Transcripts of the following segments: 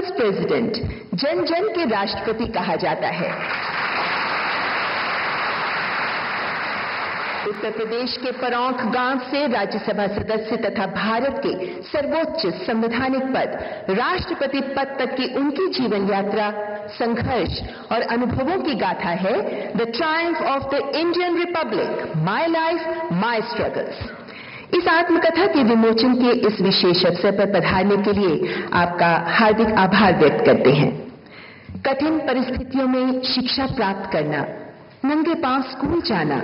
People's president, जन जन के राष्ट्रपति कहा जाता है। उत्तर प्रदेश के परौंख गांव से राज्यसभा सदस्य तथा भारत के सर्वोच्च संवैधानिक पद, राष्ट्रपति पद तक की उनकी जीवन यात्रा, संघर्ष और अनुभवों की गाथा है the Triumph of the Indian Republic, my life my struggles. इस आत्मकथा के विमोचन के इस विशेष अवसर पर पधारने के लिए आपका हार्दिक आभार व्यक्त करते हैं। कठिन परिस्थितियों में शिक्षा प्राप्त करना, नंगे पांव स्कूल जाना,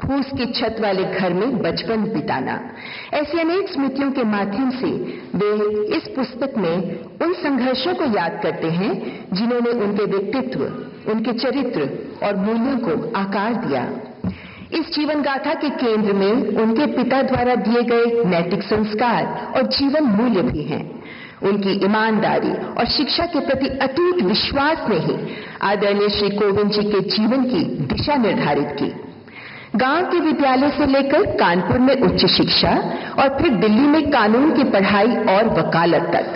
फूस की छत वाले घर में बचपन बिताना, ऐसी अनेक स्मृतियों के माध्यम से वे इस पुस्तक में उन संघर्षों को याद करते हैं जिन्होंने उनके व्यक्तित्व, उनके चरित्र और मूल्यों को आकार दिया। इस जीवन गाथा के केंद्र में उनके पिता द्वारा दिए गए नैतिक संस्कार और जीवन मूल्य भी हैं। उनकी ईमानदारी और शिक्षा के प्रति अटूट विश्वास ने ही आदरणीय श्री कोविंद जी के जीवन की दिशा निर्धारित की। गांव के विद्यालय से लेकर कानपुर में उच्च शिक्षा और फिर दिल्ली में कानून की पढ़ाई और वकालत तक,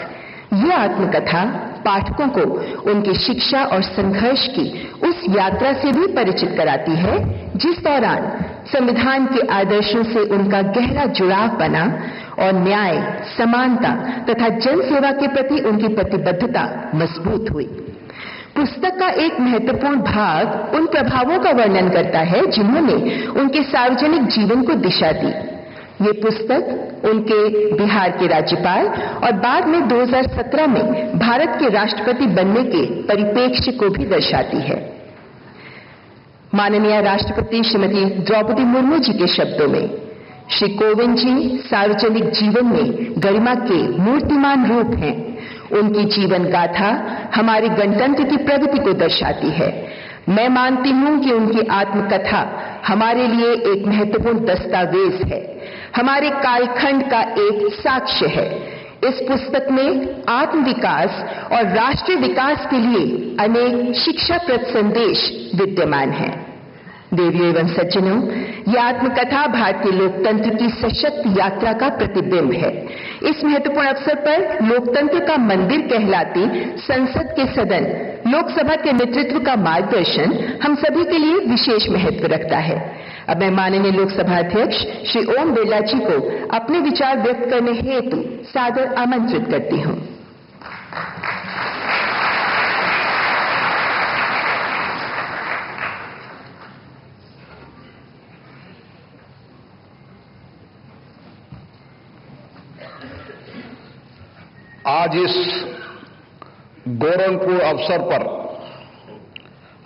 यह आत्मकथा पाठकों को उनकी शिक्षा और संघर्ष की उस यात्रा से भी परिचित कराती है जिस दौरान संविधान के आदर्शों से उनका गहरा जुड़ाव बना और न्याय, समानता तथा जनसेवा के प्रति उनकी प्रतिबद्धता मजबूत हुई। पुस्तक का एक महत्वपूर्ण भाग उन प्रभावों का वर्णन करता है जिन्होंने उनके सार्वजनिक जीवन को दिशा दी। ये पुस्तक उनके बिहार के राज्यपाल और बाद में 2017 में भारत के राष्ट्रपति बनने के परिप्रेक्ष्य को भी दर्शाती है। माननीय राष्ट्रपति श्रीमती द्रौपदी मुर्मू जी के शब्दों में, श्री कोविंद जी सार्वजनिक जीवन में गरिमा के मूर्तिमान रूप हैं। उनकी जीवन गाथा हमारे गणतंत्र की प्रगति को दर्शाती है। मैं मानती हूं कि उनकी आत्मकथा हमारे लिए एक महत्वपूर्ण दस्तावेज है, हमारे कालखंड का एक साक्ष्य है। इस पुस्तक में आत्म विकास और राष्ट्रीय विकास के लिए अनेक शिक्षाप्रद संदेश विद्यमान हैं। देवियों एवं सज्जनों, यह आत्मकथा भारतीय लोकतंत्र की सशक्त यात्रा का प्रतिबिंब है। इस महत्वपूर्ण अवसर पर लोकतंत्र का मंदिर कहलाती संसद के सदन लोकसभा के नेतृत्व का मार्गदर्शन हम सभी के लिए विशेष महत्व रखता है। अब मैं माननीय लोकसभा अध्यक्ष श्री ओम बिरला जी को अपने विचार व्यक्त करने हेतु सादर आमंत्रित करती हूं। आज इस गौरवपूर्ण अवसर पर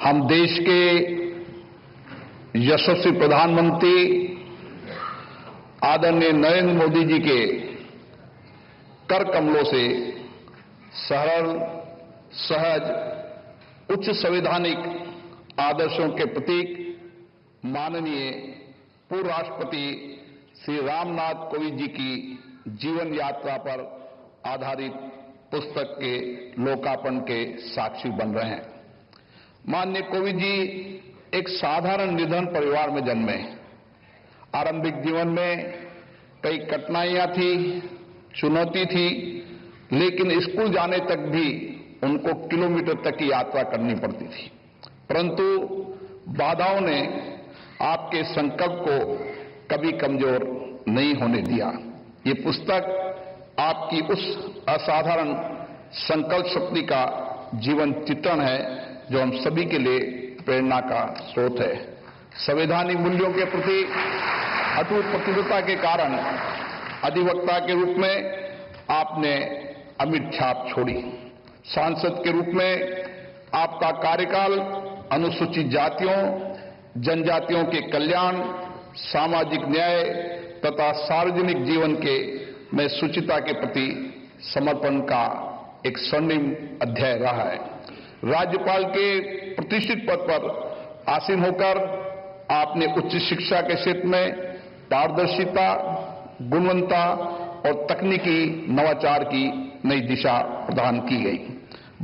हम देश के यशस्वी प्रधानमंत्री आदरणीय नरेंद्र मोदी जी के कर कमलों से सरल, सहज, उच्च संवैधानिक आदर्शों के प्रतीक माननीय पूर्व राष्ट्रपति श्री रामनाथ कोविंद जी की जीवन यात्रा पर आधारित पुस्तक के लोकार्पण के साक्षी बन रहे हैं। माननीय कोविंद जी एक साधारण निर्धन परिवार में जन्मे। आरंभिक जीवन में कई कठिनाइयां थी, चुनौती थी, लेकिन स्कूल जाने तक भी उनको किलोमीटर तक की यात्रा करनी पड़ती थी। परंतु बाधाओं ने आपके संकल्प को कभी कमजोर नहीं होने दिया। ये पुस्तक आपकी उस असाधारण संकल्प शक्ति का जीवन चित्रण है जो हम सभी के लिए प्रेरणा का स्रोत है। संवैधानिक मूल्यों के प्रति अटूट प्रतिबद्धता के कारण अधिवक्ता के रूप में आपने अमिट छाप छोड़ी। सांसद के रूप में आपका कार्यकाल अनुसूचित जातियों, जनजातियों के कल्याण, सामाजिक न्याय तथा सार्वजनिक जीवन के में शुचिता के प्रति समर्पण का एक स्वर्णिम अध्याय रहा है। राज्यपाल के प्रतिष्ठित पद पर आसीन होकर आपने उच्च शिक्षा के क्षेत्र में पारदर्शिता, गुणवत्ता और तकनीकी नवाचार की नई दिशा प्रदान की गई।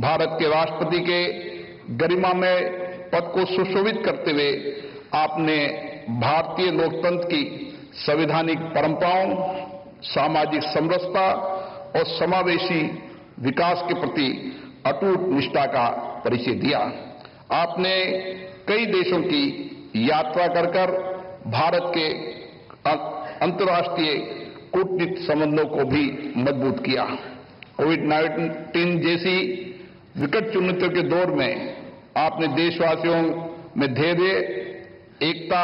भारत के राष्ट्रपति के गरिमा में पद को सुशोभित करते हुए आपने भारतीय लोकतंत्र की संवैधानिक परंपराओं, सामाजिक समरसता और समावेशी विकास के प्रति अटूट निष्ठा का परिचय दिया। आपने कई देशों की यात्रा कर भारत के अंतर्राष्ट्रीय कूटनीतिक संबंधों को भी मजबूत किया। कोविड-19 जैसी विकट चुनौतियों के दौर में आपने देशवासियों में धैर्य, एकता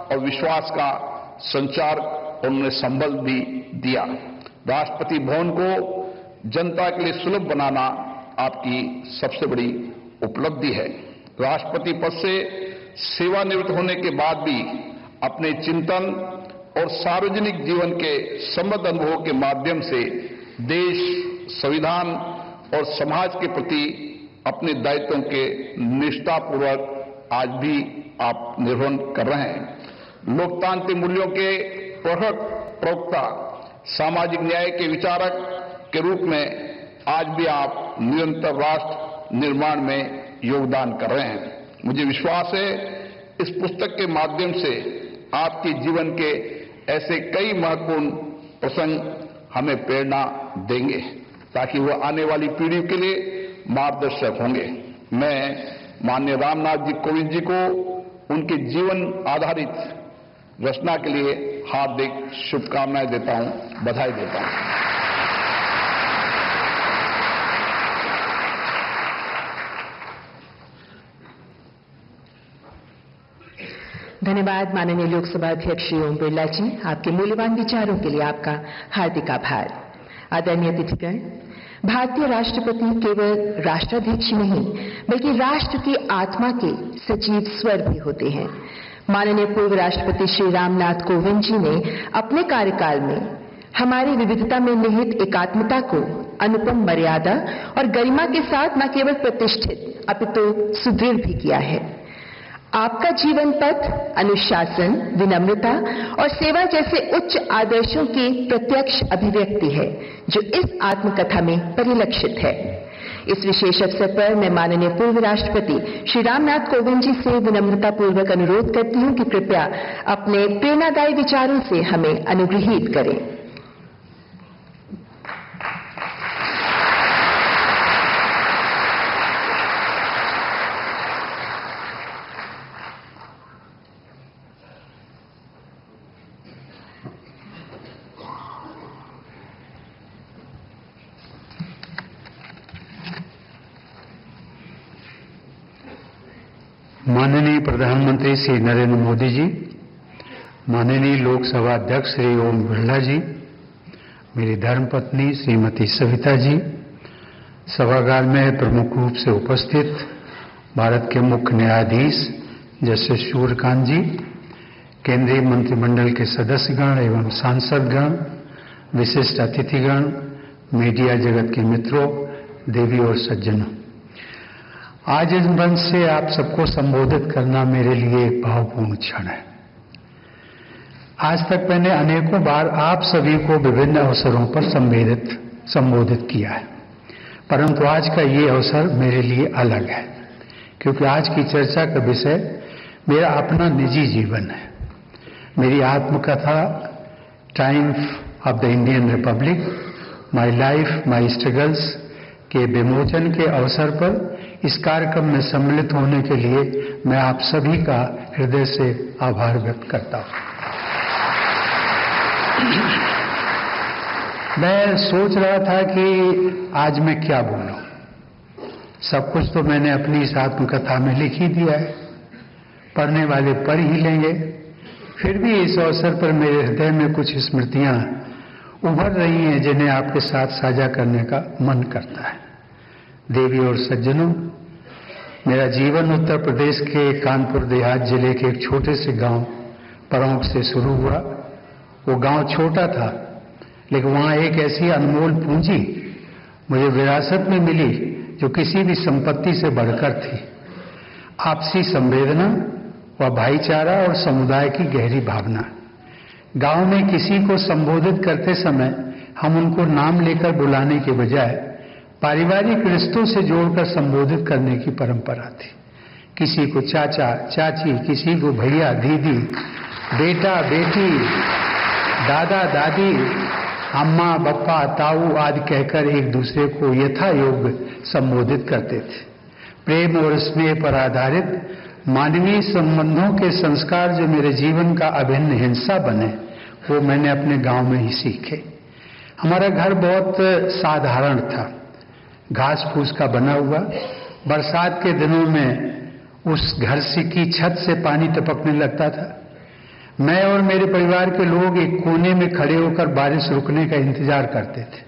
और विश्वास का संचार और उन्हें संबल भी दिया। राष्ट्रपति भवन को जनता के लिए सुलभ बनाना आपकी सबसे बड़ी उपलब्धि है। राष्ट्रपति पद से सेवानिवृत्त होने के बाद भी अपने चिंतन और सार्वजनिक जीवन के समृद्ध अनुभवों के माध्यम से देश, संविधान और समाज के प्रति अपने दायित्वों के निष्ठापूर्वक आज भी आप निर्वहन कर रहे हैं। लोकतांत्रिक मूल्यों के प्रवक्ता, सामाजिक न्याय के विचारक के रूप में आज भी आप निरंतर राष्ट्र निर्माण में योगदान कर रहे हैं। मुझे विश्वास है इस पुस्तक के माध्यम से आपके जीवन के ऐसे कई महत्वपूर्ण प्रसंग हमें प्रेरणा देंगे ताकि वह आने वाली पीढ़ी के लिए मार्गदर्शक होंगे। मैं माननीय रामनाथ जी कोविंद जी को उनके जीवन आधारित रचना के लिए हार्दिक शुभकामनाएं देता हूं, बधाई देता हूं। धन्यवाद माननीय लोकसभा अध्यक्ष श्री ओम बिरला जी, आपके मूल्यवान विचारों के लिए आपका हार्दिक आभार। आदरणीय अतिथिगण, भारतीय राष्ट्रपति केवल राष्ट्राध्यक्ष नहीं बल्कि राष्ट्र की आत्मा के सजीव स्वर भी होते हैं। माननीय पूर्व राष्ट्रपति श्री रामनाथ कोविंद जी ने अपने कार्यकाल में हमारी विविधता में निहित एकात्मता को अनुपम मर्यादा और गरिमा के साथ न केवल प्रतिष्ठित अपितु सुदृढ़ भी किया है। आपका जीवन पथ अनुशासन, विनम्रता और सेवा जैसे उच्च आदर्शों की प्रत्यक्ष अभिव्यक्ति है जो इस आत्मकथा में परिलक्षित है। इस विशेष अवसर पर मैं माननीय पूर्व राष्ट्रपति श्री रामनाथ कोविंद जी से विनम्रतापूर्वक अनुरोध करती हूं कि कृपया अपने प्रेरणादायी विचारों से हमें अनुग्रहित करें। माननीय प्रधानमंत्री श्री नरेंद्र मोदी जी, माननीय लोकसभा अध्यक्ष श्री ओम बिरला जी, मेरी धर्मपत्नी श्रीमती सविता जी, सभागार में प्रमुख रूप से उपस्थित भारत के मुख्य न्यायाधीश जस्टिस सूर्यकांत जी, केंद्रीय मंत्रिमंडल के सदस्यगण एवं सांसदगण, विशिष्ट अतिथिगण, मीडिया जगत के मित्रों, देवी और सज्जनों, आज इस मंच से आप सबको संबोधित करना मेरे लिए एक भावपूर्ण क्षण है। आज तक मैंने अनेकों बार आप सभी को विभिन्न अवसरों पर संबोधित किया है, परंतु आज का ये अवसर मेरे लिए अलग है क्योंकि आज की चर्चा का विषय मेरा अपना निजी जीवन है। मेरी आत्मकथा Triumph of the Indian Republic, my life my struggles के विमोचन के अवसर पर इस कार्यक्रम में सम्मिलित होने के लिए मैं आप सभी का हृदय से आभार व्यक्त करता हूं। मैं सोच रहा था कि आज मैं क्या बोलूं। सब कुछ तो मैंने अपनी इस आत्मकथा में लिख ही दिया है, पढ़ने वाले पढ़ ही लेंगे। फिर भी इस अवसर पर मेरे हृदय में कुछ स्मृतियां उभर रही हैं जिन्हें आपके साथ साझा करने का मन करता है। देवी और सज्जनों, मेरा जीवन उत्तर प्रदेश के कानपुर देहात जिले के एक छोटे से गांव परौंक से शुरू हुआ। वो गांव छोटा था, लेकिन वहां एक ऐसी अनमोल पूंजी मुझे विरासत में मिली जो किसी भी संपत्ति से बढ़कर थी। आपसी संवेदना व भाईचारा और समुदाय की गहरी भावना। गांव में किसी को संबोधित करते समय हम उनको नाम लेकर बुलाने के बजाय पारिवारिक रिश्तों से जोड़कर संबोधित करने की परंपरा थी। किसी को चाचा चाची, किसी को भैया दीदी, बेटा बेटी, दादा दादी, अम्मा, बप्पा, ताऊ आदि कहकर एक दूसरे को यथा योग्य संबोधित करते थे। प्रेम और स्नेह पर आधारित मानवीय संबंधों के संस्कार जो मेरे जीवन का अभिन्न हिस्सा बने, वो मैंने अपने गांव में ही सीखे। हमारा घर बहुत साधारण था, घास फूस का बना हुआ। बरसात के दिनों में उस घर से की छत से पानी टपकने लगता था। मैं और मेरे परिवार के लोग एक कोने में खड़े होकर बारिश रुकने का इंतजार करते थे।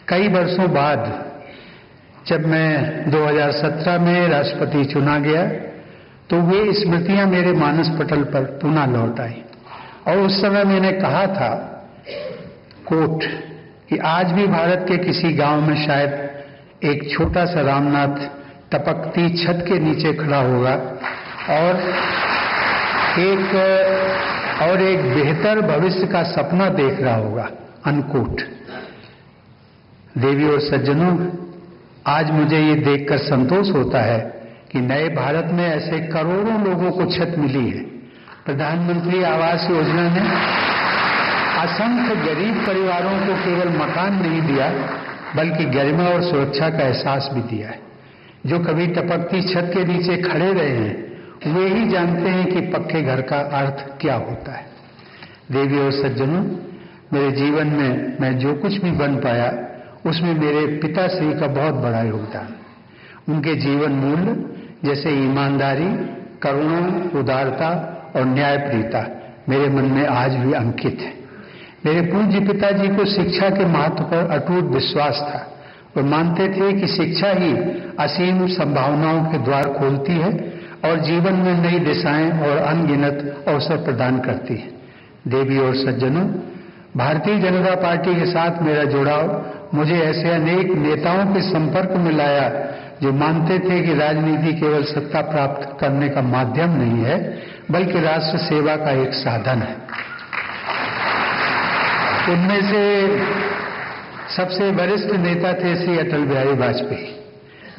कई वर्षों बाद जब मैं 2017 में राष्ट्रपति चुना गया तो वे स्मृतियां मेरे मानस पटल पर पुनः लौट आई। और उस समय मैंने कहा था, कोट, कि आज भी भारत के किसी गांव में शायद एक छोटा सा रामनाथ टपकती छत के नीचे खड़ा होगा और एक बेहतर भविष्य का सपना देख रहा होगा, अनकोट। देवी और सज्जनों, आज मुझे ये देखकर संतोष होता है कि नए भारत में ऐसे करोड़ों लोगों को छत मिली है। प्रधानमंत्री आवास योजना ने असंख्य गरीब परिवारों को केवल मकान नहीं दिया, बल्कि गरिमा और सुरक्षा का एहसास भी दिया है। जो कभी टपकती छत के नीचे खड़े रहे हैं, वे ही जानते हैं कि पक्के घर का अर्थ क्या होता है। देवी और सज्जनों, मेरे जीवन में मैं जो कुछ भी बन पाया, उसमें मेरे पिताश्री का बहुत बड़ा योगदान। उनके जीवन मूल्य जैसे ईमानदारी, करुणा, उदारता और न्यायप्रियता मेरे मन में आज भी अंकित है। मेरे पूज्य पिताजी को शिक्षा के महत्व पर अटूट विश्वास था। वे मानते थे कि शिक्षा ही असीम संभावनाओं के द्वार खोलती है और जीवन में नई दिशाएं और अनगिनत अवसर प्रदान करती है। देवी और सज्जनों, भारतीय जनता पार्टी के साथ मेरा जुड़ाव मुझे ऐसे अनेक नेताओं के संपर्क में लाया जो मानते थे कि राजनीति केवल सत्ता प्राप्त करने का माध्यम नहीं है, बल्कि राष्ट्र सेवा का एक साधन है। उनमें से सबसे वरिष्ठ नेता थे श्री अटल बिहारी वाजपेयी,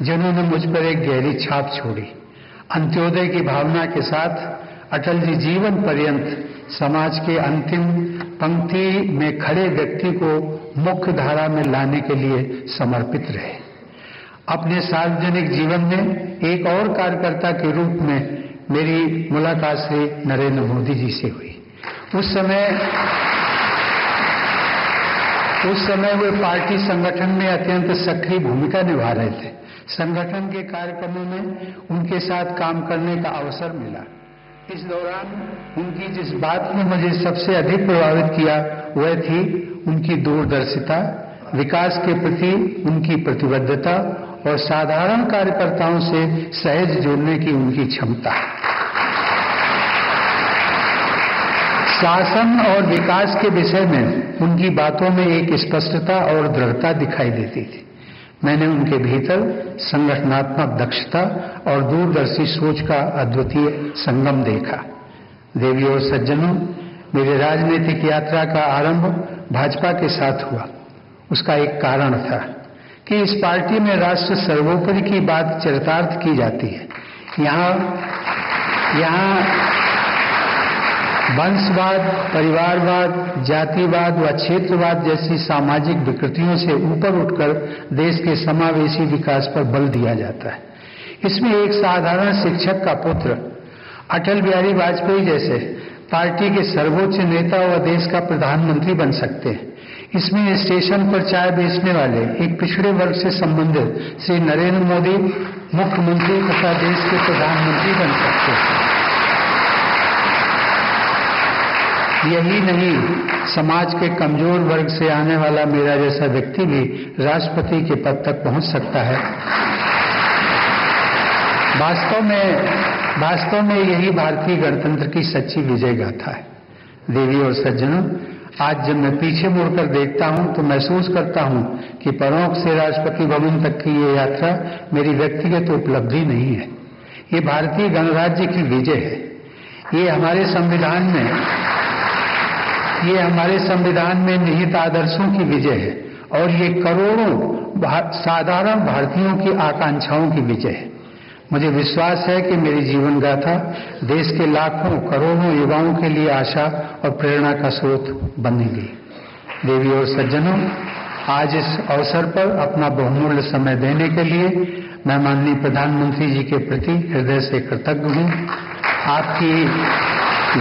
जिन्होंने मुझ पर एक गहरी छाप छोड़ी। अंत्योदय की भावना के साथ अटल जी जीवन पर्यंत समाज के अंतिम पंक्ति में खड़े व्यक्ति को मुख्य धारा में लाने के लिए समर्पित रहे। अपने सार्वजनिक जीवन में एक और कार्यकर्ता के रूप में मेरी मुलाकात श्री नरेंद्र मोदी जी से हुई। उस समय वे पार्टी संगठन में अत्यंत सक्रिय भूमिका निभा रहे थे। संगठन के कार्यक्रमों में उनके साथ काम करने का अवसर मिला। इस दौरान उनकी जिस बात ने मुझे सबसे अधिक प्रभावित किया वह थी उनकी दूरदर्शिता, विकास के प्रति उनकी प्रतिबद्धता और साधारण कार्यकर्ताओं से सहज जुड़ने की उनकी क्षमता। शासन और विकास के विषय में उनकी बातों में एक स्पष्टता और दृढ़ता दिखाई देती थी। मैंने उनके भीतर संगठनात्मक दक्षता और दूरदर्शी सोच का अद्वितीय संगम देखा। देवी और सज्जनों, मेरी राजनीतिक यात्रा का आरंभ भाजपा के साथ हुआ। उसका एक कारण था कि इस पार्टी में राष्ट्र सर्वोपरि की बात चरितार्थ की जाती है। यहाँ वंशवाद, परिवारवाद, जातिवाद व क्षेत्रवाद जैसी सामाजिक विकृतियों से ऊपर उठकर देश के समावेशी विकास पर बल दिया जाता है। इसमें एक साधारण शिक्षक का पुत्र अटल बिहारी वाजपेयी जैसे पार्टी के सर्वोच्च नेता व देश का प्रधानमंत्री बन सकते हैं। इसमें स्टेशन पर चाय बेचने वाले एक पिछड़े वर्ग से संबंधित श्री नरेंद्र मोदी मुख्यमंत्री तथा देश के प्रधानमंत्री बन सकते हैं। यही नहीं, समाज के कमजोर वर्ग से आने वाला मेरा जैसा व्यक्ति भी राष्ट्रपति के पद तक पहुंच सकता है। वास्तव में यही भारतीय गणतंत्र की सच्ची विजय गाथा है। देवी और सज्जनों, आज जब मैं पीछे मुड़कर देखता हूं तो महसूस करता हूं कि परोंठ से राष्ट्रपति भवन तक की ये यात्रा मेरी व्यक्तिगत उपलब्धि नहीं है। ये भारतीय गणराज्य की विजय है। ये हमारे संविधान में निहित आदर्शों की विजय है और ये करोड़ों साधारण भारतीयों की आकांक्षाओं की विजय है। मुझे विश्वास है कि मेरी जीवन गाथा देश के लाखों करोड़ों युवाओं के लिए आशा और प्रेरणा का स्रोत बनेगी। देवी और सज्जनों, आज इस अवसर पर अपना बहुमूल्य समय देने के लिए मैं माननीय प्रधानमंत्री जी के प्रति हृदय से कृतज्ञ हूँ। आपकी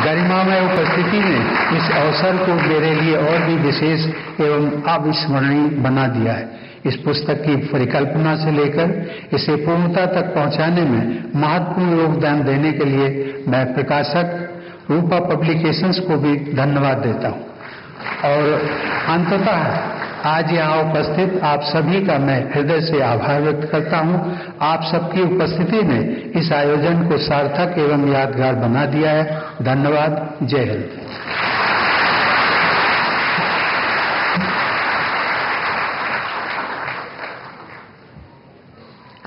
गरिमामय उपस्थिति ने इस अवसर को मेरे लिए और भी विशेष एवं अविस्मरणीय बना दिया है। इस पुस्तक की परिकल्पना से लेकर इसे पूर्णता तक पहुंचाने में महत्वपूर्ण योगदान देने के लिए मैं प्रकाशक रूपा पब्लिकेशंस को भी धन्यवाद देता हूं। और अंततः आज यहाँ उपस्थित आप सभी का मैं हृदय से आभार व्यक्त करता हूँ। आप सबकी उपस्थिति ने इस आयोजन को सार्थक एवं यादगार बना दिया है। धन्यवाद। जय हिंद।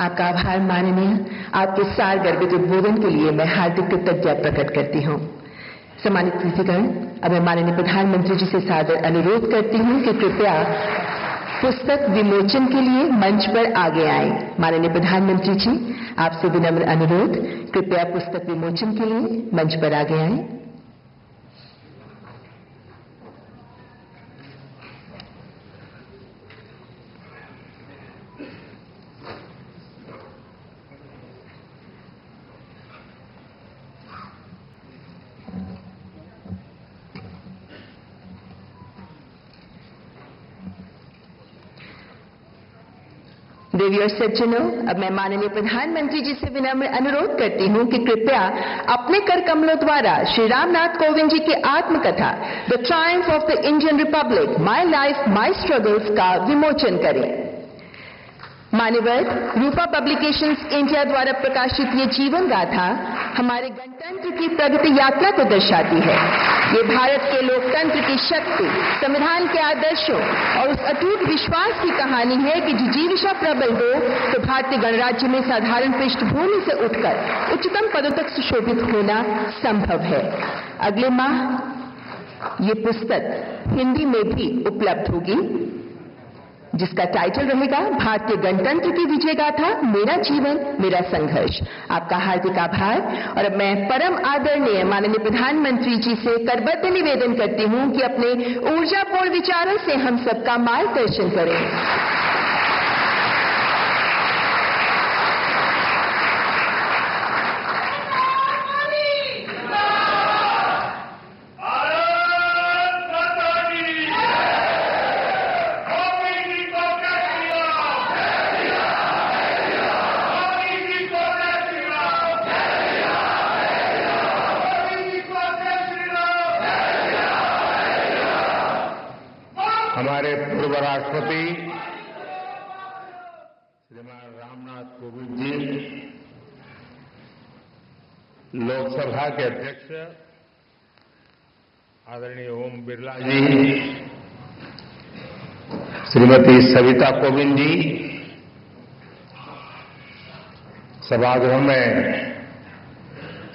आपका आभार माननीय। आपके सार गर्भित उद्बोधन के लिए मैं हार्दिक कृतज्ञता प्रकट करती हूँ। सम्मानित अतिथिगण, अब मैं माननीय प्रधानमंत्री जी से सादर अनुरोध करती हूँ कि कृपया पुस्तक विमोचन के लिए मंच पर आगे आए। माननीय प्रधानमंत्री जी, आपसे विनम्र अनुरोध, कृपया पुस्तक विमोचन के लिए मंच पर आगे आए। देवी और सज्जनों, अब मैं माननीय प्रधानमंत्री जी से विनम्र अनुरोध करती हूं कि कृपया अपने कर कमलों द्वारा श्री रामनाथ कोविंद जी की आत्मकथा the Triumph of the Indian Republic, my life my struggles का विमोचन करें। मान्यवर, रूपा पब्लिकेशंस इंडिया द्वारा प्रकाशित ये जीवन गाथा हमारे गणतंत्र की प्रगति यात्रा को दर्शाती है। ये भारत के लोकतंत्र की शक्ति, संविधान के आदर्शों और उस अटूट विश्वास की कहानी है कि जिजीविषा प्रबल हो तो भारतीय गणराज्य में साधारण पृष्ठभूमि से उठकर उच्चतम पदों तक सुशोभित होना संभव है। अगले माह ये पुस्तक हिंदी में भी उपलब्ध होगी, जिसका टाइटल रहेगा भारतीय गणतंत्र की विजय गाथा, मेरा जीवन मेरा संघर्ष। आपका हार्दिक आभार। और अब मैं परम आदरणीय माननीय प्रधानमंत्री जी से करबद्ध निवेदन करती हूं कि अपने ऊर्जापूर्ण विचारों से हम सबका मार्गदर्शन करें। हमारे पूर्व राष्ट्रपति श्रीमान रामनाथ कोविंद जी, लोकसभा के अध्यक्ष आदरणीय ओम बिरला जी, श्रीमती सविता कोविंद जी, सभागृह में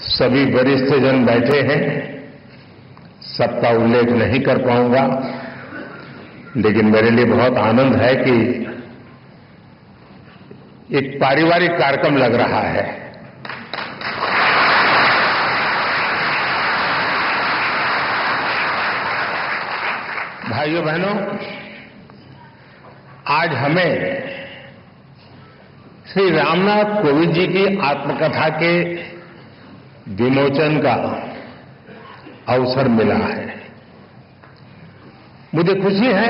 सभी वरिष्ठ जन बैठे हैं। सबका उल्लेख नहीं कर पाऊंगा, लेकिन मेरे लिए बहुत आनंद है कि एक पारिवारिक कार्यक्रम लग रहा है। भाइयों बहनों, आज हमें श्री रामनाथ कोविंद जी की आत्मकथा के विमोचन का अवसर मिला है। मुझे खुशी है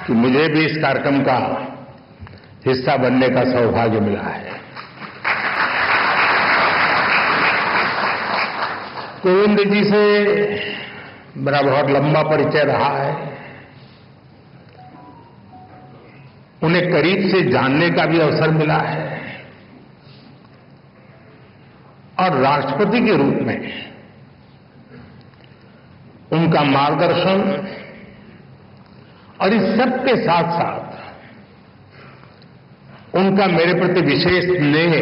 कि मुझे भी इस कार्यक्रम का हिस्सा बनने का सौभाग्य मिला है। कोविंद जी से मेरा बहुत लंबा परिचय रहा है। उन्हें करीब से जानने का भी अवसर मिला है और राष्ट्रपति के रूप में उनका मार्गदर्शन और इस सब के साथ साथ उनका मेरे प्रति विशेष स्नेह,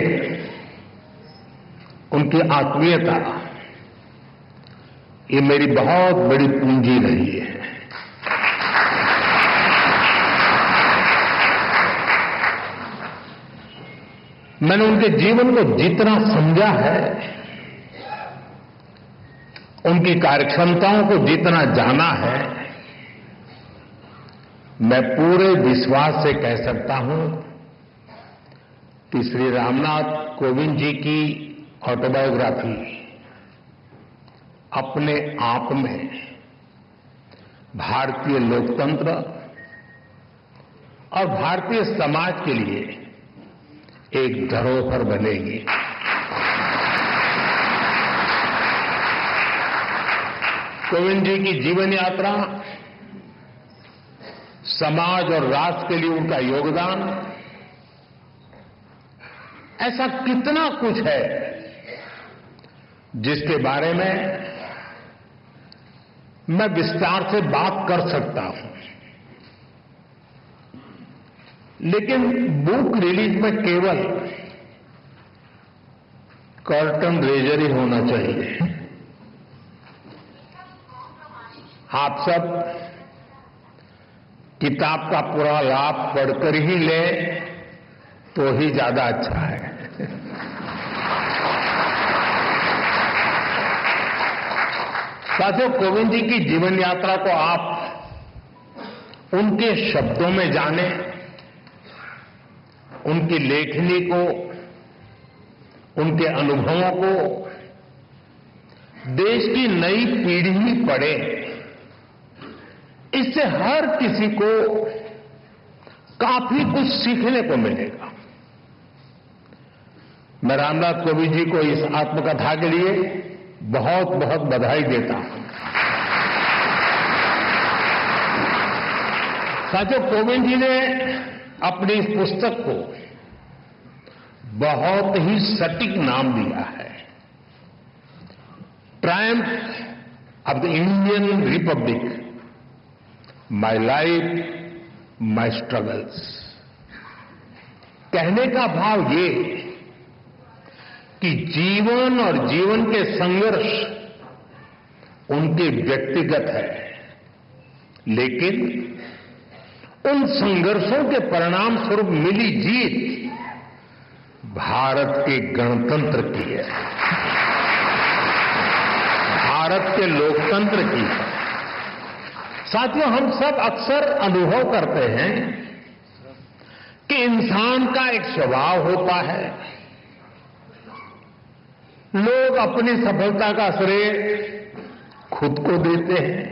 उनकी आत्मीयता, ये मेरी बहुत बड़ी पूंजी रही है। मैंने उनके जीवन को जितना समझा है, उनकी कार्यक्षमताओं को जितना जाना है, मैं पूरे विश्वास से कह सकता हूं कि श्री रामनाथ कोविंद जी की ऑटोबायोग्राफी अपने आप में भारतीय लोकतंत्र और भारतीय समाज के लिए एक धरोहर बनेगी। कोविंद जी की जीवन यात्रा, समाज और राष्ट्र के लिए उनका योगदान, ऐसा कितना कुछ है जिसके बारे में मैं विस्तार से बात कर सकता हूं, लेकिन बुक रिलीज में केवल कर्टन रेजर ही होना चाहिए। आप सब किताब का पूरा लाभ पढ़कर ही लें तो ही ज्यादा अच्छा है। साथियों, कोविंद जी की जीवन यात्रा को आप उनके शब्दों में जानें, उनकी लेखनी को, उनके अनुभवों को देश की नई पीढ़ी पढ़े। इससे हर किसी को काफी कुछ सीखने को मिलेगा। मैं रामनाथ कोविंद जी को इस आत्मकथा के लिए बहुत बहुत बधाई देता हूं। साथियों, कोविंद जी ने अपनी इस पुस्तक को बहुत ही सटीक नाम दिया है, Triumph of the Indian Republic, my life my struggles. कहने का भाव ये कि जीवन और जीवन के संघर्ष उनके व्यक्तिगत है, लेकिन उन संघर्षों के परिणाम स्वरूप मिली जीत भारत के गणतंत्र की है, भारत के लोकतंत्र की है। साथियों, हम सब अक्सर अनुभव करते हैं कि इंसान का एक स्वभाव होता है, लोग अपनी सफलता का श्रेय खुद को देते हैं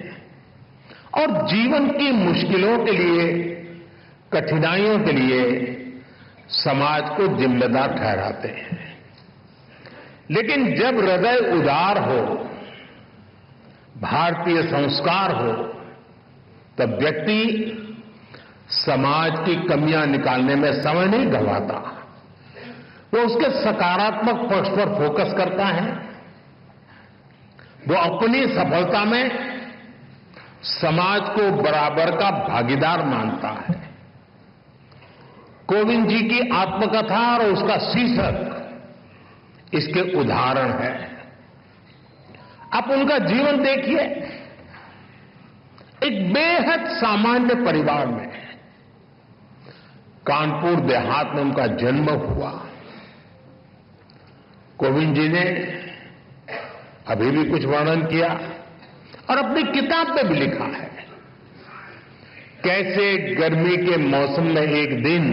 और जीवन की मुश्किलों के लिए, कठिनाइयों के लिए समाज को जिम्मेदार ठहराते हैं। लेकिन जब हृदय उदार हो, भारतीय संस्कार हो, तब व्यक्ति समाज की कमियां निकालने में समय नहीं गंवाता। वो उसके सकारात्मक पक्ष पर फोकस करता है। वो अपनी सफलता में समाज को बराबर का भागीदार मानता है। कोविंद जी की आत्मकथा और उसका शीर्षक इसके उदाहरण है। आप उनका जीवन देखिए। एक बेहद सामान्य परिवार में, कानपुर देहात में उनका जन्म हुआ। कोविंद जी ने अभी भी कुछ वर्णन किया और अपनी किताब में भी लिखा है कैसे गर्मी के मौसम में एक दिन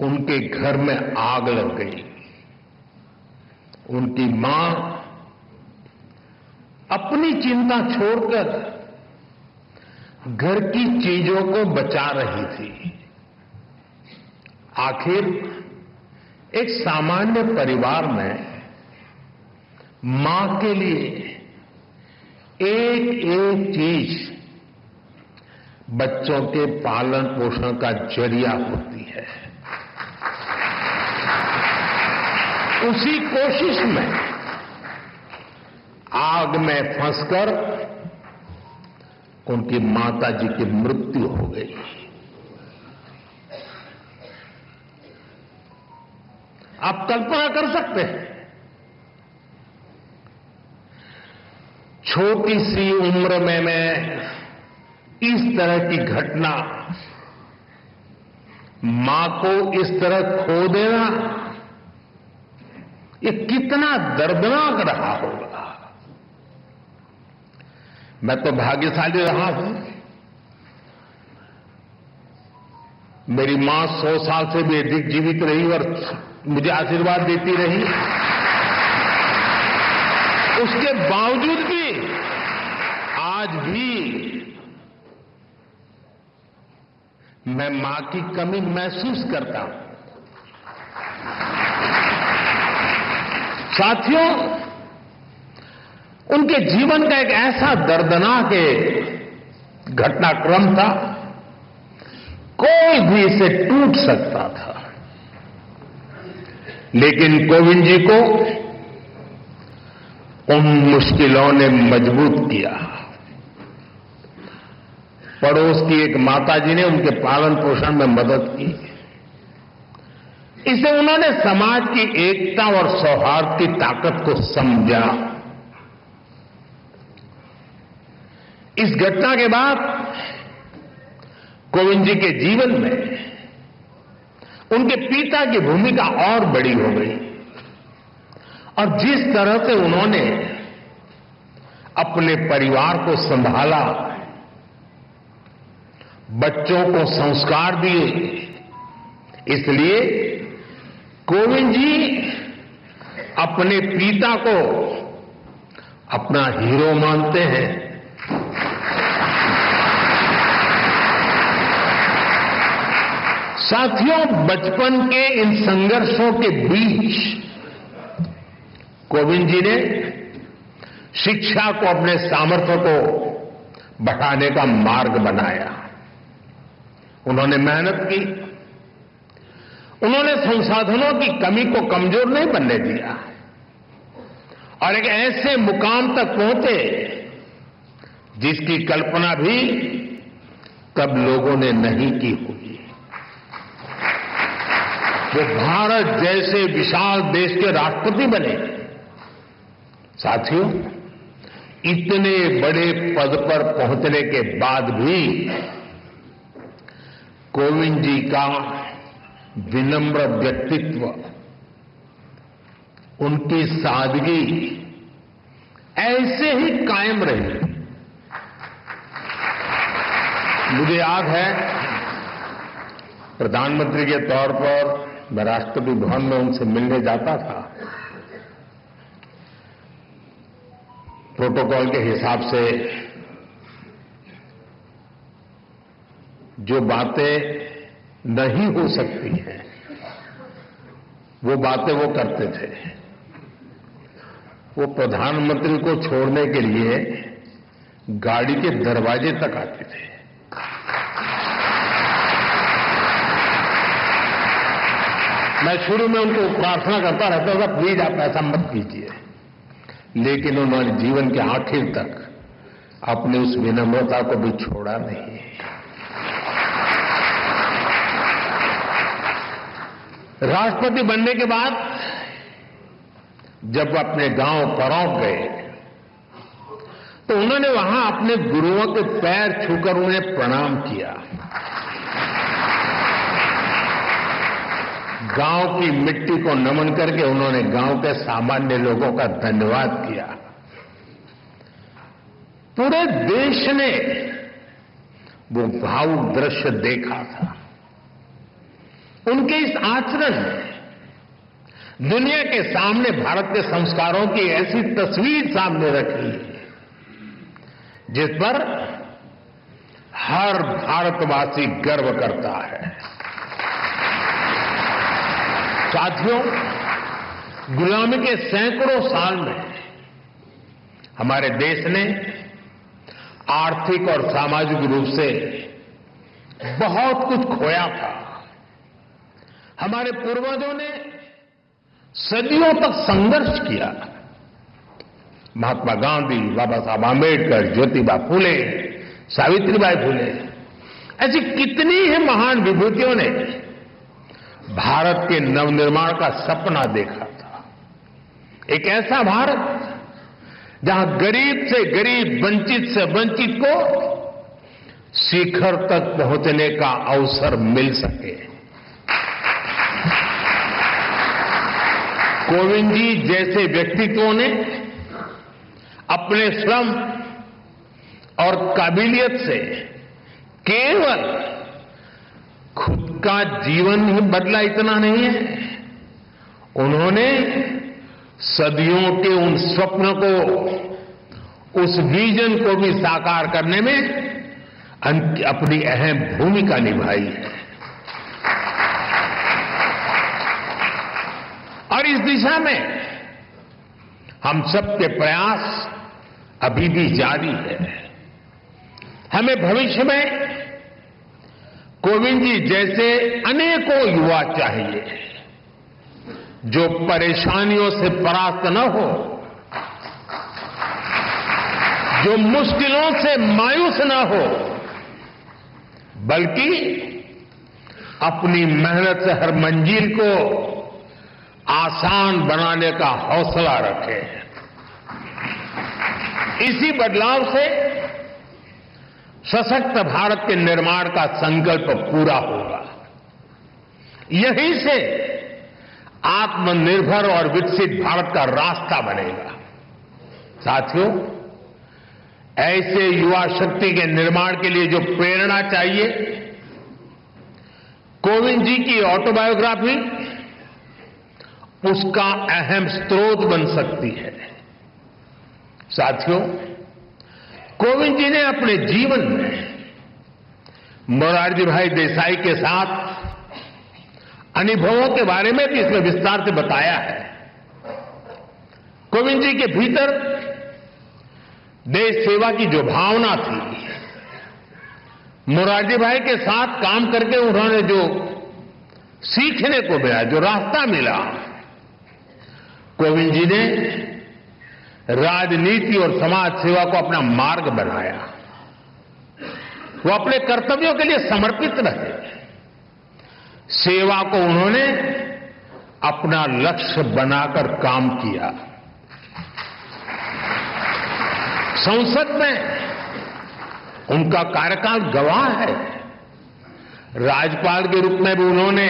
उनके घर में आग लग गई। उनकी मां अपनी चिंता छोड़कर घर की चीजों को बचा रही थी। आखिर एक सामान्य परिवार में मां के लिए एक एक चीज बच्चों के पालन पोषण का जरिया होती है। उसी कोशिश में आग में फंसकर उनकी माता जी की मृत्यु हो गई। आप कल्पना कर सकते हैं, छोटी सी उम्र में मैं इस तरह की घटना, मां को इस तरह खो देना, ये कितना दर्दनाक रहा होगा। मैं तो भाग्यशाली रहा हूं मेरी मां 100 साल से भी अधिक जीवित रही और मुझे आशीर्वाद देती रही। उसके बावजूद भी आज भी मैं मां की कमी महसूस करता हूं। साथियों, उनके जीवन का एक ऐसा दर्दनाक घटनाक्रम था, कोई भी इसे टूट सकता था, लेकिन कोविंद जी को उन मुश्किलों ने मजबूत किया। पड़ोस की एक माताजी ने उनके पालन पोषण में मदद की। इसे उन्होंने समाज की एकता और सौहार्द की ताकत को समझा। इस घटना के बाद कोविंद जी के जीवन में उनके पिता की भूमिका और बड़ी हो गई और जिस तरह से उन्होंने अपने परिवार को संभाला, बच्चों को संस्कार दिए, इसलिए कोविंद जी अपने पिता को अपना हीरो मानते हैं। साथियों, बचपन के इन संघर्षों के बीच कोविंद जी ने शिक्षा को अपने सामर्थ्य को बढ़ाने का मार्ग बनाया। उन्होंने मेहनत की, उन्होंने संसाधनों की कमी को कमजोर नहीं बनने दिया और एक ऐसे मुकाम तक पहुंचे जिसकी कल्पना भी तब लोगों ने नहीं की होगी। वो भारत जैसे विशाल देश के राष्ट्रपति बने। साथियों, इतने बड़े पद पर पहुंचने के बाद भी कोविंद जी का विनम्र व्यक्तित्व, उनकी सादगी ऐसे ही कायम रही। मुझे याद है, प्रधानमंत्री के तौर पर मैं राष्ट्रपति भवन में उनसे मिलने जाता था। प्रोटोकॉल के हिसाब से जो बातें नहीं हो सकती हैं, वो बातें वो करते थे। वो प्रधानमंत्री को छोड़ने के लिए गाड़ी के दरवाजे तक आते थे। मैं शुरू में उनको प्रार्थना करता रहता था, प्लीज आप ऐसा मत कीजिए, लेकिन उन्होंने जीवन के आखिर तक अपनी उस विनम्रता को भी छोड़ा नहीं। राष्ट्रपति बनने के बाद जब अपने गांव परौंक गए तो उन्होंने वहां अपने गुरुओं के पैर छूकर उन्हें प्रणाम किया। गांव की मिट्टी को नमन करके उन्होंने गांव के सामान्य लोगों का धन्यवाद किया। पूरे देश ने वो भावुक दृश्य देखा था। उनके इस आचरण ने दुनिया के सामने भारत के संस्कारों की ऐसी तस्वीर सामने रखी जिस पर हर भारतवासी गर्व करता है। साथियों, गुलामी के सैकड़ों साल में हमारे देश ने आर्थिक और सामाजिक रूप से बहुत कुछ खोया था। हमारे पूर्वजों ने सदियों तक संघर्ष किया। महात्मा गांधी, बाबा साहब आंबेडकर, ज्योतिबा फुले, सावित्रीबाई फुले, ऐसी कितनी ही महान विभूतियों ने भारत के नवनिर्माण का सपना देखा था। एक ऐसा भारत जहां गरीब से गरीब, वंचित से वंचित को शिखर तक पहुंचने का अवसर मिल सके। कोविंद जी जैसे व्यक्तित्वों ने अपने श्रम और काबिलियत से केवल खुद उनका जीवन ही बदला इतना नहीं है, उन्होंने सदियों के उन स्वप्न को, उस विजन को भी साकार करने में अपनी अहम भूमिका निभाई है। और इस दिशा में हम सबके प्रयास अभी भी जारी है। हमें भविष्य में कोविंद जी जैसे अनेकों युवा चाहिए जो परेशानियों से परास्त न हो, जो मुश्किलों से मायूस न हो, बल्कि अपनी मेहनत से हर मंजिल को आसान बनाने का हौसला रखे। इसी बदलाव से सशक्त भारत के निर्माण का संकल्प पूरा होगा। यहीं से आत्मनिर्भर और विकसित भारत का रास्ता बनेगा। साथियों, ऐसे युवा शक्ति के निर्माण के लिए जो प्रेरणा चाहिए, कोविंद जी की ऑटोबायोग्राफी उसका अहम स्रोत बन सकती है। साथियों, कोविंद जी ने अपने जीवन में मोरारजी भाई देसाई के साथ अनुभवों के बारे में भी इसमें विस्तार से बताया है। कोविंद जी के भीतर देश सेवा की जो भावना थी, मोरारजी भाई के साथ काम करके उन्होंने जो सीखने को मिला, जो रास्ता मिला, कोविंद जी ने राजनीति और समाज सेवा को अपना मार्ग बनाया। वो अपने कर्तव्यों के लिए समर्पित रहे। सेवा को उन्होंने अपना लक्ष्य बनाकर काम किया। संसद में उनका कार्यकाल गवाह है। राज्यपाल के रूप में भी उन्होंने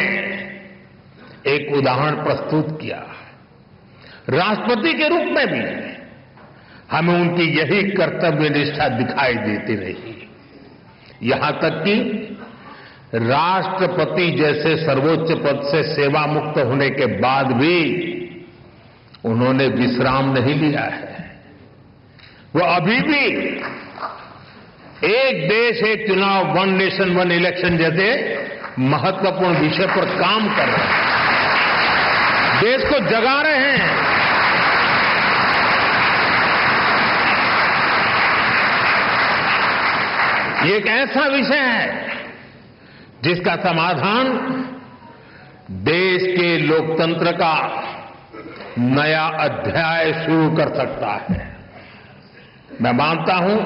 एक उदाहरण प्रस्तुत किया। राष्ट्रपति के रूप में भी हमें उनकी यही कर्तव्य निष्ठा दिखाई देती रही। यहां तक कि राष्ट्रपति जैसे सर्वोच्च पद से सेवा मुक्त होने के बाद भी उन्होंने विश्राम नहीं लिया है। वो अभी भी एक देश एक चुनाव, वन नेशन वन इलेक्शन जैसे महत्वपूर्ण विषय पर काम कर रहे हैं, देश को जगा रहे हैं। ये एक ऐसा विषय है जिसका समाधान देश के लोकतंत्र का नया अध्याय शुरू कर सकता है। मैं मानता हूं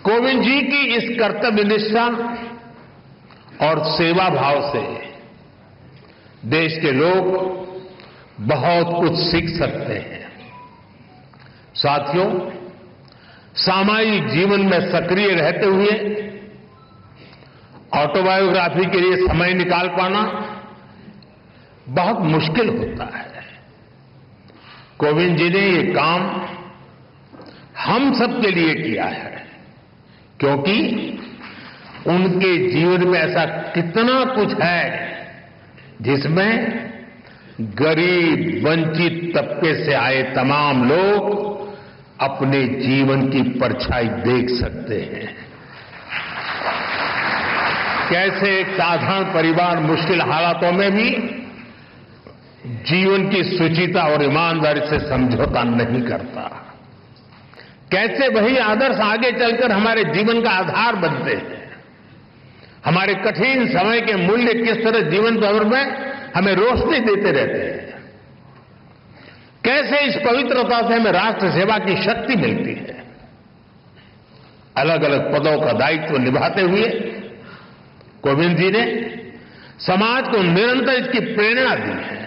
कोविंद जी की इस कर्तव्य निष्ठा और सेवा भाव से देश के लोग बहुत कुछ सीख सकते हैं। साथियों, सामाजिक जीवन में सक्रिय रहते हुए ऑटोबायोग्राफी के लिए समय निकाल पाना बहुत मुश्किल होता है। कोविंद जी ने ये काम हम सबके लिए किया है, क्योंकि उनके जीवन में ऐसा कितना कुछ है जिसमें गरीब, वंचित तबके से आए तमाम लोग अपने जीवन की परछाई देख सकते हैं। कैसे एक साधारण परिवार मुश्किल हालातों में भी जीवन की शुचिता और ईमानदारी से समझौता नहीं करता। कैसे वही आदर्श आगे चलकर हमारे जीवन का आधार बनते हैं। हमारे कठिन समय के मूल्य किस तरह जीवन भर में हमें रोशनी देते रहते हैं। कैसे इस पवित्रता से हमें राष्ट्र सेवा की शक्ति मिलती है। अलग अलग पदों का दायित्व निभाते हुए कोविंद जी ने समाज को निरंतर इसकी प्रेरणा दी है।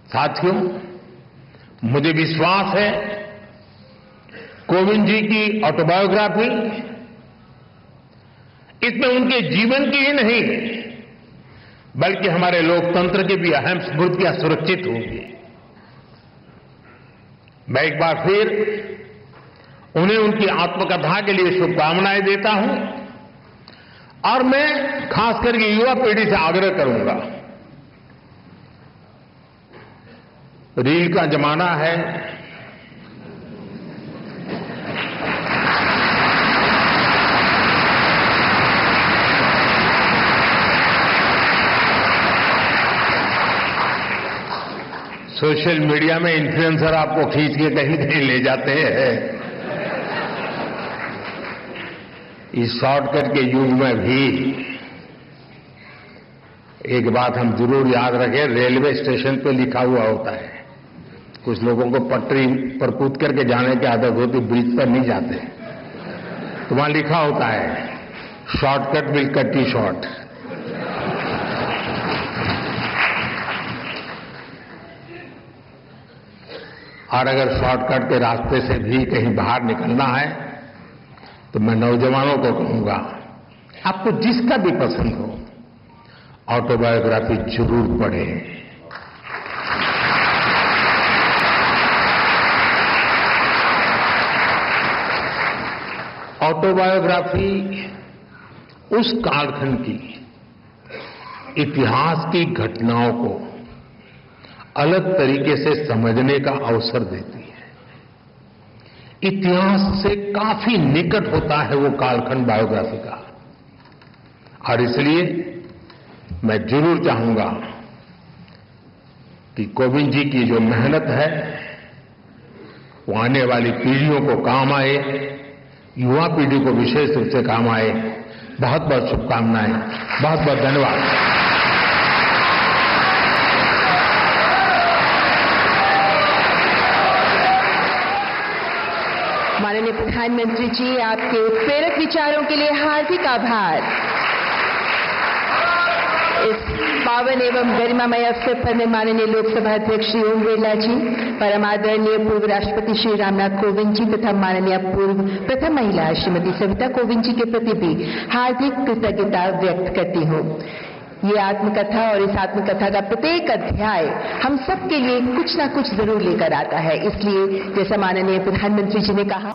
साथियों, मुझे विश्वास है कोविंद जी की ऑटोबायोग्राफी इसमें उनके जीवन की ही नहीं बल्कि हमारे लोकतंत्र की भी अहम स्मृतियां सुरक्षित होंगी। मैं एक बार फिर उन्हें उनकी आत्मकथा के लिए शुभकामनाएं देता हूं और मैं खास करके युवा पीढ़ी से आग्रह करूंगा, रील का जमाना है, सोशल मीडिया में इन्फ्लुएंसर आपको खींच के कहीं कहीं ले जाते हैं। इस शॉर्टकट के युग में भी एक बात हम जरूर याद रखें, रेलवे स्टेशन पे लिखा हुआ होता है, कुछ लोगों को पटरी पर कूद करके जाने की आदत होती, ब्रिज पर नहीं जाते, तो वहां लिखा होता है shortcut will cut you short. और अगर शॉर्टकट के रास्ते से भी कहीं बाहर निकलना है तो मैं नौजवानों को कहूंगा, आपको जिसका भी पसंद हो ऑटोबायोग्राफी जरूर पढ़ें। ऑटोबायोग्राफी उस कालखंड की इतिहास की घटनाओं को अलग तरीके से समझने का अवसर देती है। इतिहास से काफी निकट होता है वो कालखंड बायोग्राफी का, और इसलिए मैं जरूर चाहूंगा कि कोविंद जी की जो मेहनत है वो आने वाली पीढ़ियों को काम आए, युवा पीढ़ी को विशेष रूप से काम आए। बहुत बहुत शुभकामनाएं, बहुत बहुत धन्यवाद। माननीय प्रधानमंत्री जी, आपके प्रेरक विचारों के लिए हार्दिक आभार। इस पावन एवं गरिमामय अवसर पर मैं माननीय लोकसभा अध्यक्ष श्री ओम बिरला जी, परम आदरणीय पूर्व राष्ट्रपति श्री रामनाथ कोविंद जी तथा माननीय पूर्व प्रथम महिला श्रीमती सविता कोविंद जी के प्रति भी हार्दिक कृतज्ञता व्यक्त करती हूँ। ये आत्मकथा और इस आत्मकथा का प्रत्येक अध्याय हम सबके लिए कुछ ना कुछ जरूर लेकर आता है। इसलिए जैसा माननीय प्रधानमंत्री जी ने कहा,